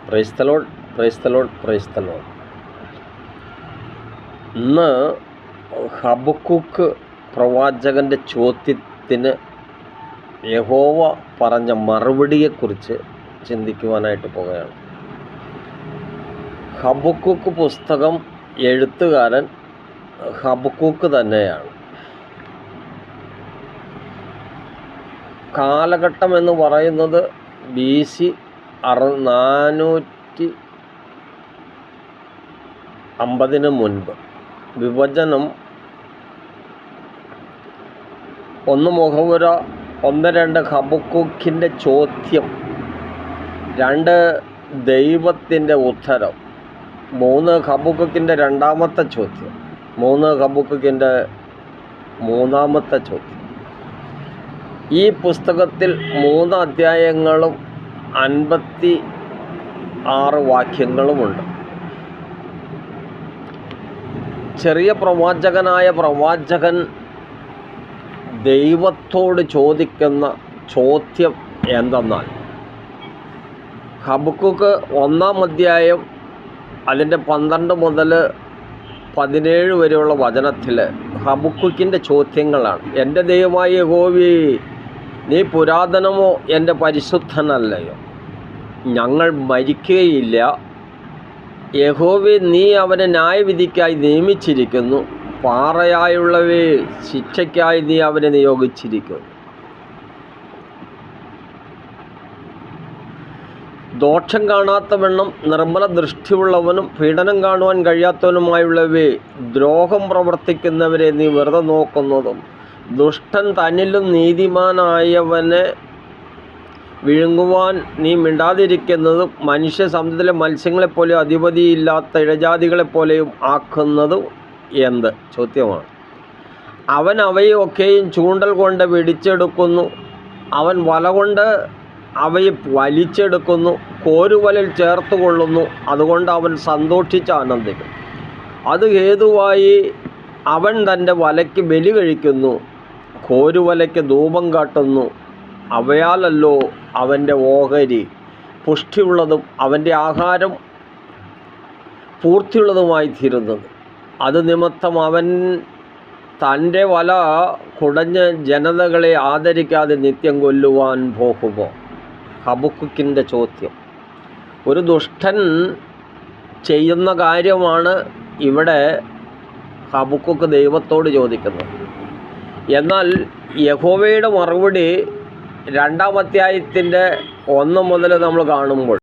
Praise the Lord, praise the Lord, praise the Lord. ഇന്ന് Habakkuk പ്രവാചകൻ്റെ ചോദ്യത്തിന് യഹോവ പറഞ്ഞ മറുപടിയെക്കുറിച്ച് ചിന്തിക്കുവാനായിട്ട് പോകുകയാണ്. ഹബക്കൂക്ക് പുസ്തകം എഴുത്തുകാരൻ ഹബക്കൂക്ക് തന്നെയാണ്. കാലഘട്ടം എന്ന് പറയുന്നത് BC 450 മുൻപ്. വിഭജനം 1 മുഖവുര 1-2 ഹബക്കൂക്കിൻ്റെ ചോദ്യം, 2 ദൈവത്തിൻ്റെ ഉത്തരം, 3 ഹബക്കൂക്കിൻ്റെ രണ്ടാമത്തെ ചോദ്യം, 3 ഹബക്കൂക്കിൻ്റെ മൂന്നാമത്തെ ചോദ്യം. ഈ പുസ്തകത്തിൽ 3 അധ്യായങ്ങളും 56 വാക്യങ്ങളുമുണ്ട്. ചെറിയ പ്രവാചകനായ പ്രവാചകൻ ദൈവത്തോട് ചോദിക്കുന്ന ചോദ്യം എന്തെന്നാൽ, ഹബക്കൂക്ക് 1-ാം അധ്യായം അതിൻ്റെ 12 മുതൽ 17 വരെയുള്ള വചനത്തിൽ ഹബക്കൂക്കിൻ്റെ ചോദ്യങ്ങളാണ്. എൻ്റെ ദൈവമായ യഹോവേ, നീ പുരാതനമോ എൻ്റെ പരിശുദ്ധനല്ലയോ? ഞങ്ങൾ മരിക്കുകയില്ല. യഹോവേ, നീ അവനെ ന്യായവിധിക്കായി നിയമിച്ചിരിക്കുന്നു. പാറയായുള്ളവയെ ശിക്ഷയ്ക്കായി നീ അവനെ നിയോഗിച്ചിരിക്കുന്നു. ദോഷം കാണാത്തവണ്ണം നിർമ്മല ദൃഷ്ടിയുള്ളവനും പീഡനം കാണുവാൻ കഴിയാത്തവനുമായുള്ളവയെ ദ്രോഹം പ്രവർത്തിക്കുന്നവരെ നീ വെറുതെ നോക്കുന്നതും, ദുഷ്ടൻ തന്നിലും നീതിമാനായവനെ വിഴുങ്ങുവാൻ നീ മിണ്ടാതിരിക്കുന്നതും, മനുഷ്യ സമുദ്രത്തിലെ മത്സ്യങ്ങളെപ്പോലെയും അധിപതിയില്ലാത്ത ഇഴജാതികളെപ്പോലെയും ആക്കുന്നതും എന്ത്? ചോദ്യമാണ്. അവൻ അവയൊക്കെയും ചൂണ്ടൽ കൊണ്ട് പിടിച്ചെടുക്കുന്നു. അവൻ വല കൊണ്ട് അവയെ വലിച്ചെടുക്കുന്നു. കോരുവലയിൽ ചേർത്ത് കൊള്ളുന്നു. അതുകൊണ്ട് അവൻ സന്തോഷിച്ച് ആനന്ദിക്കും. അത് ഹേതുവായി അവൻ തൻ്റെ വലയ്ക്ക് ബലി കഴിക്കുന്നു, കോരുവലയ്ക്ക് ധൂപം കാട്ടുന്നു. അവയാലല്ലോ അവൻ്റെ ഓഹരി പുഷ്ടിയുള്ളതും അവൻ്റെ ആഹാരം പൂർത്തിയുള്ളതുമായി തീരുന്നത്. അത് നിമിത്തം അവൻ തൻ്റെ വല കുടഞ്ഞ് ജനതകളെ ആദരിക്കാതെ നിത്യം കൊല്ലുവാൻ പോകുമോ? ഹബക്കൂക്കിൻ്റെ ചോദ്യം. ഒരു ദുഷ്ടൻ ചെയ്യുന്ന കാര്യമാണ് ഇവിടെ ഹബക്കൂക്ക് ദൈവത്തോട് ചോദിക്കുന്നത്. എന്നാൽ യഹോവയുടെ മറുപടി 2-ാം അധ്യായത്തിൻ്റെ 1 മുതൽ നമ്മൾ കാണുമ്പോൾ,